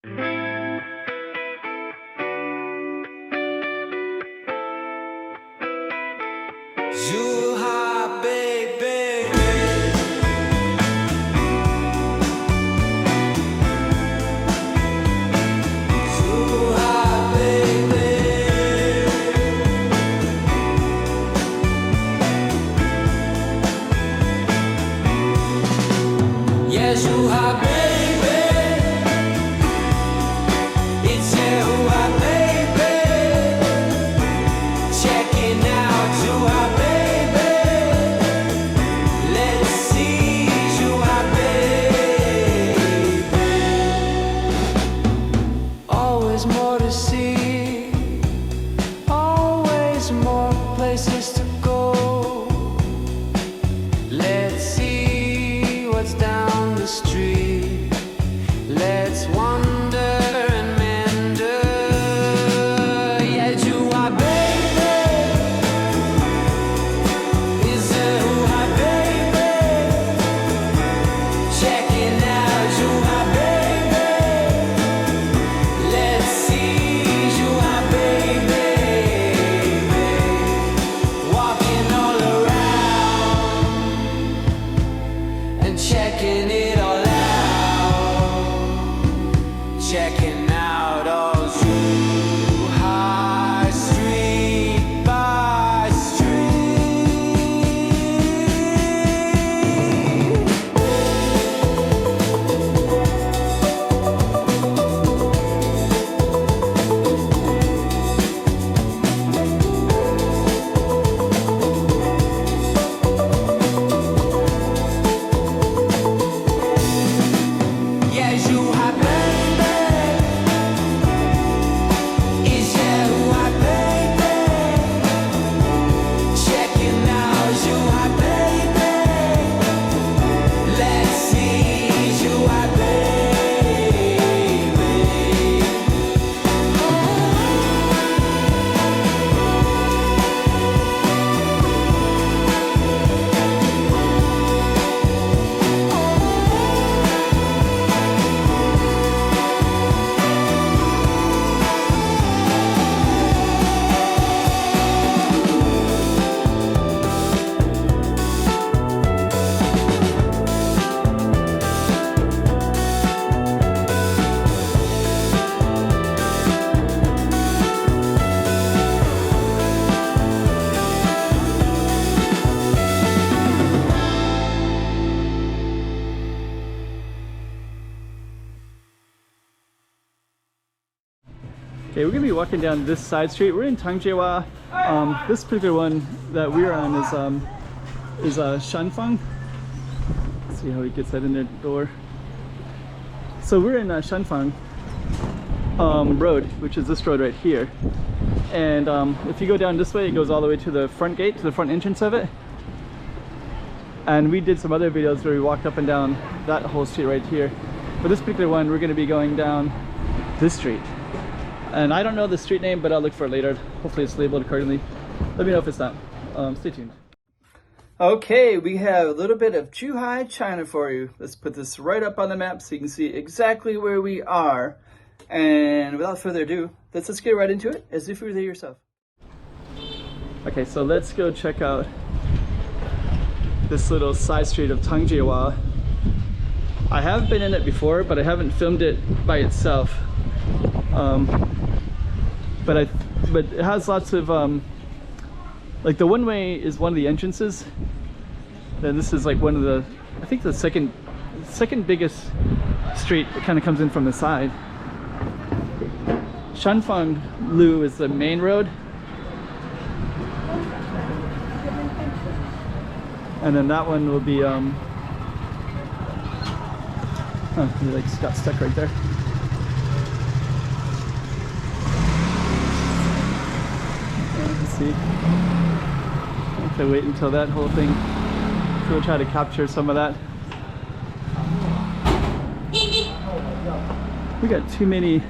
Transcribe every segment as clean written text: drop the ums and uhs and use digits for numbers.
Zhuhai, baby. Zhuhai, baby. Yeah, Zhuhai, baby. It's Zhuhai, baby. Checking out Zhuhai, baby. Let's see Zhuhai, baby. Always more to see, always more places to go. Let's see what's down the street. Let's wander and meander. Yeah, Zhuhai, baby. Is Zhuhai, baby. Checking out Zhuhai, baby. Let's see Zhuhai, baby. Walking all around and checking it all out. Checking out all Zhuhai street by street. Yeah, Zhuhai, baby. Is Zhuhai, baby. Checking out Zhuhai, baby. Let's see Zhuhai, baby. Okay, we're gonna be walking down this side street. We're in Tangjia. This particular one that we're on is Shanfang. Let's see how he gets that in the door. So we're in Shanfang Road, which is this road right here. And if you go down this way, it goes all the way to the front gate, to the front entrance of it. And we did some other videos where we walked up and down that whole street right here. For this particular one, we're gonna be going down this street. And I don't know the street name, but I'll look for it later. Hopefully it's labeled accordingly. Let me know if it's not. Stay tuned. Okay, we have a little bit of Zhuhai, China for you. Let's put this right up on the map so you can see exactly where we are. And without further ado, let's just get right into it as if you were there yourself. Okay, so let's go check out this little side street of Tangjia. I have been in it before, but I haven't filmed it by itself. But it has lots of like the one way is one of the entrances. Then this is like one of the, I think the second biggest street that kind of comes in from the side. Shanfang Lu is the main road. And then that one will be he like got stuck right there. See. I have to wait until that whole thing. So we'll try to capture some of that. We got too many.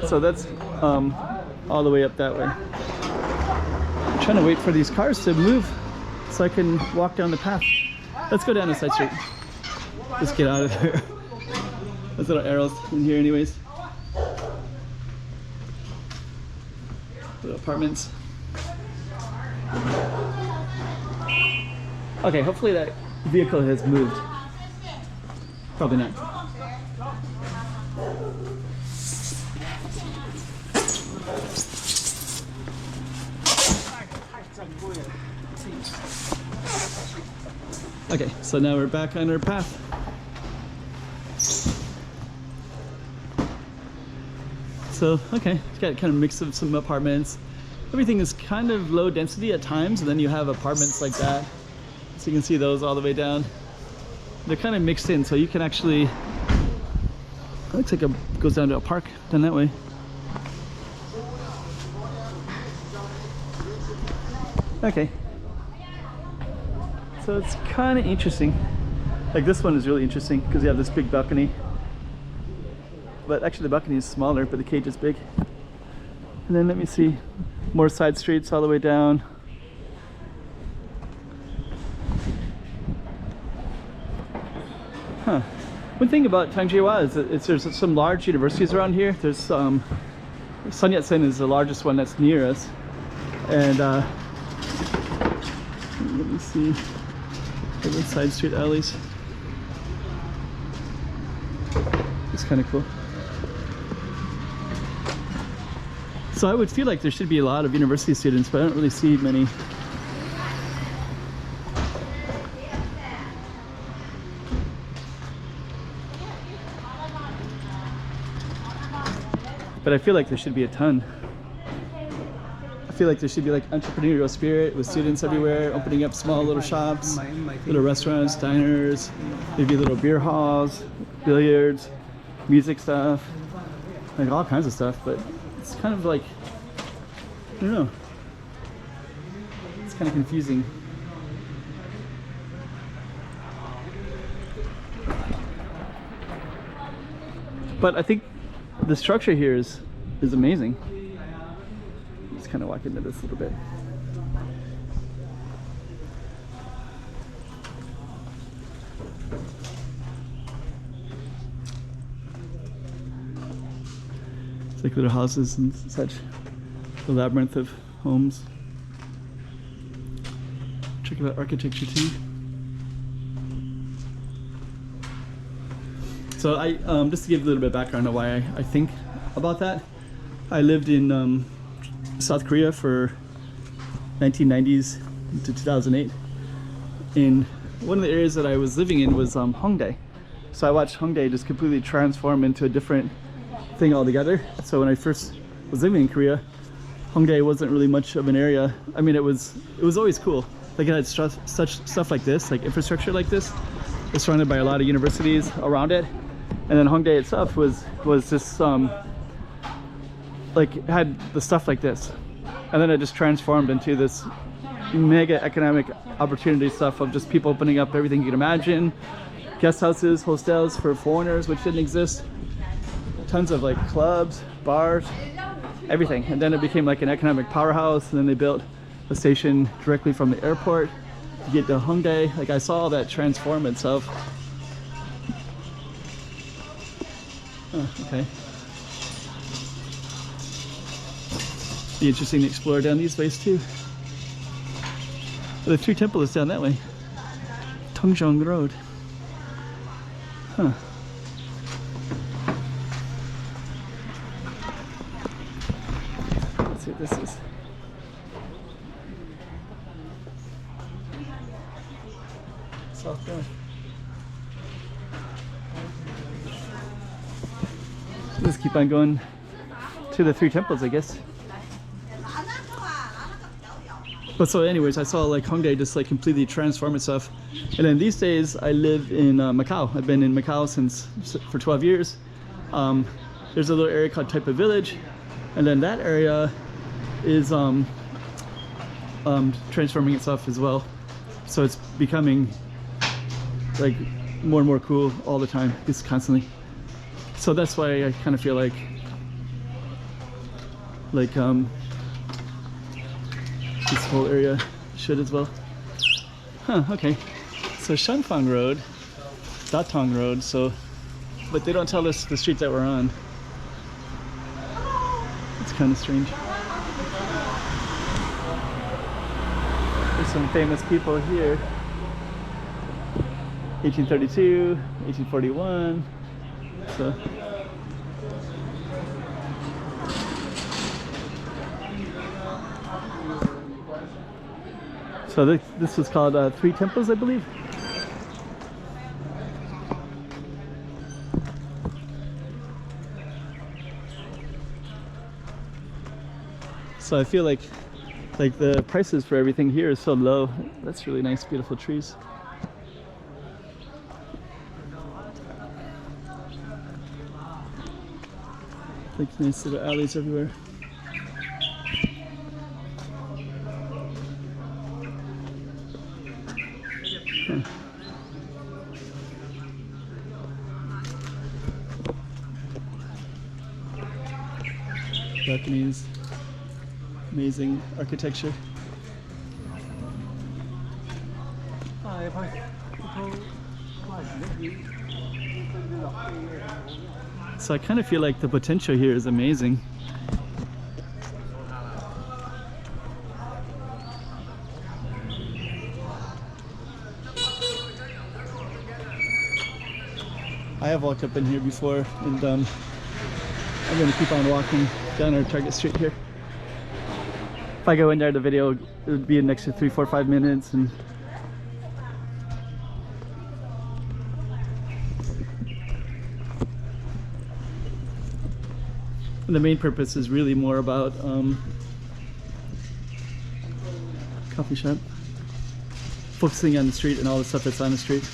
So that's all the way up that way. I'm trying to wait for these cars to move so I can walk down the path. Let's go down the side street. Let's get out of there. There's little arrows in here anyways. Little apartments. Okay, hopefully that vehicle has moved. Probably not. Okay, so now we're back on our path. So, okay, it's got kind of a mix of some apartments. Everything is kind of low density at times, and then you have apartments like that. So you can see those all the way down. They're kind of mixed in, so you can actually, it looks like it goes down to a park down that way. Okay. So it's kind of interesting. Like this one is really interesting because you have this big balcony. But actually the balcony is smaller, but the cage is big. And then let me see, more side streets all the way down. Huh. One thing about Tangjia is that there's some large universities around here. There's Sun Yat-sen is the largest one that's near us. And let me see, the side street alleys. It's kind of cool. So I would feel like there should be a lot of university students, but I don't really see many. But I feel like there should be a ton. I feel like there should be like entrepreneurial spirit with students everywhere, opening up small little shops, little restaurants, diners, maybe little beer halls, billiards, music stuff, like all kinds of stuff. But it's kind of like, I don't know, it's kind of confusing. But I think the structure here is amazing. Just kind of walk into this a little bit. It's like little houses and such. The labyrinth of homes. Check out architecture too. So I, just to give a little bit of background on why I think about that. I lived in South Korea for 1990s to 2008. And one of the areas that I was living in was Hongdae. So I watched Hongdae just completely transform into a different thing altogether. So when I first was living in Korea, Hongdae wasn't really much of an area. I mean, it was always cool. Like it had such stuff like this, like infrastructure like this. It's surrounded by a lot of universities around it. And then Hongdae itself was just like had the stuff like this. And then it just transformed into this mega economic opportunity stuff of just people opening up everything you can imagine. Guest houses, hostels for foreigners, which didn't exist. Tons of like clubs, bars, everything. And then it became like an economic powerhouse. And then they built a station directly from the airport to get to Hongdae. Like I saw all that transform itself. Oh, okay. Be interesting to explore down these ways too. The Three Temple is down that way. Tangjia Road. Huh. Let's see what this is. South North. Let's keep on going to the Three Temples, I guess. But so anyways, I saw like Hongdae just like completely transform itself. And then these days I live in Macau. I've been in Macau for 12 years. There's a little area called Hengqin Village. And then that area is transforming itself as well. So it's becoming like more and more cool all the time, just constantly. So that's why I kind of feel like this whole area should as well. Huh, okay. So Shanfang Road, Datang Road, so but they don't tell us the street that we're on. It's kind of strange. There's some famous people here. 1832, 1841. So this was called Three Temples, I believe. So I feel like the prices for everything here is so low. That's really nice, beautiful trees. Like nice little alleys everywhere. Huh. Japanese, amazing architecture. So I kind of feel like the potential here is amazing. I have walked up in here before, and I'm going to keep on walking down our target street here. If I go in there, the video it would be an extra 3, 4, 5 minutes, and the main purpose is really more about coffee shop, focusing on the street and all the stuff that's on the street.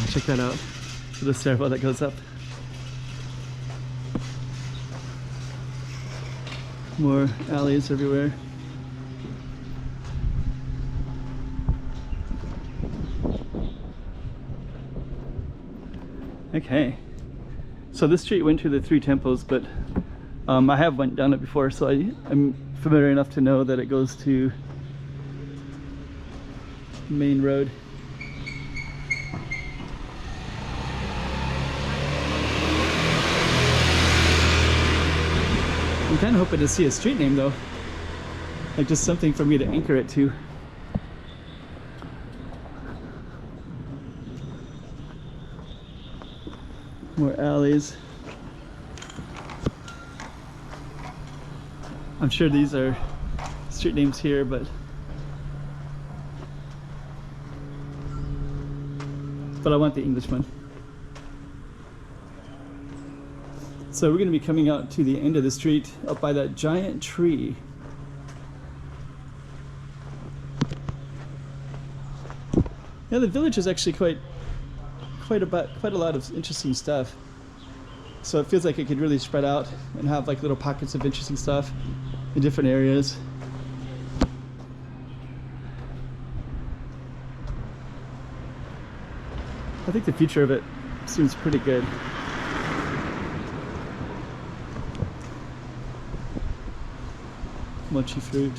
Check that out, the stairwell that goes up. More alleys everywhere. Okay. So this street went to the Three Temples, but I have went down it before, so I'm familiar enough to know that it goes to main road. I'm kind of hoping to see a street name though, like just something for me to anchor it to. More alleys. I'm sure these are street names here, but I want the English one. So we're going to be coming out to the end of the street up by that giant tree. Yeah, the village is actually quite a lot of interesting stuff. So it feels like it could really spread out and have like little pockets of interesting stuff in different areas. I think the future of it seems pretty good. Mochi fruit.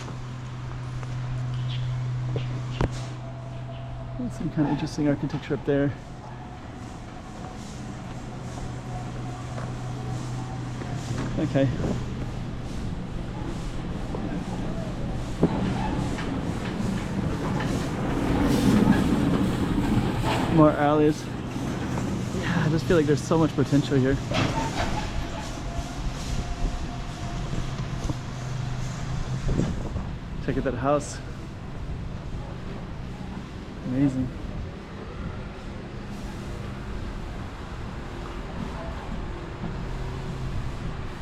There's some kind of interesting architecture up there. Okay. More alleys. Yeah, I just feel like there's so much potential here. Check out that house. Amazing.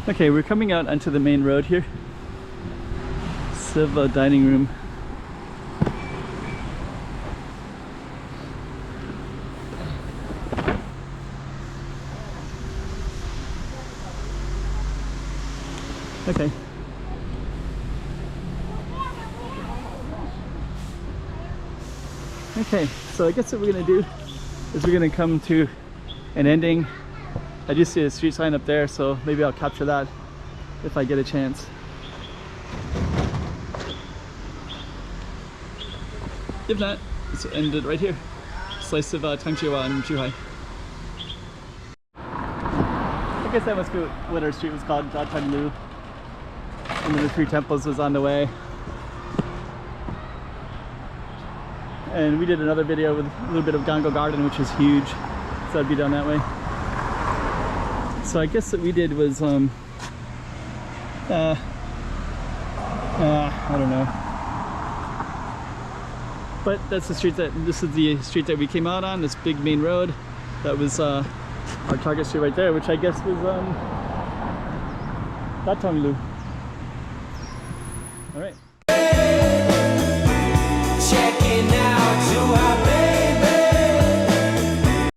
Okay, we're coming out onto the main road here. Silva dining room. Okay. Okay, so I guess what we're gonna do is we're gonna come to an ending. I do see a street sign up there, so maybe I'll capture that if I get a chance. If not, let's end it right here. Slice of Tangjia and Zhuhai. I guess that must be what our street was called, Datang. And then the three temples was on the way. And we did another video with a little bit of Gango Garden, which is huge. So that'd be down that way. So I guess what we did was, I don't know. But that's the street this is the street that we came out on, this big main road. That was our target street right there, which I guess was Datang. All right. Checking out.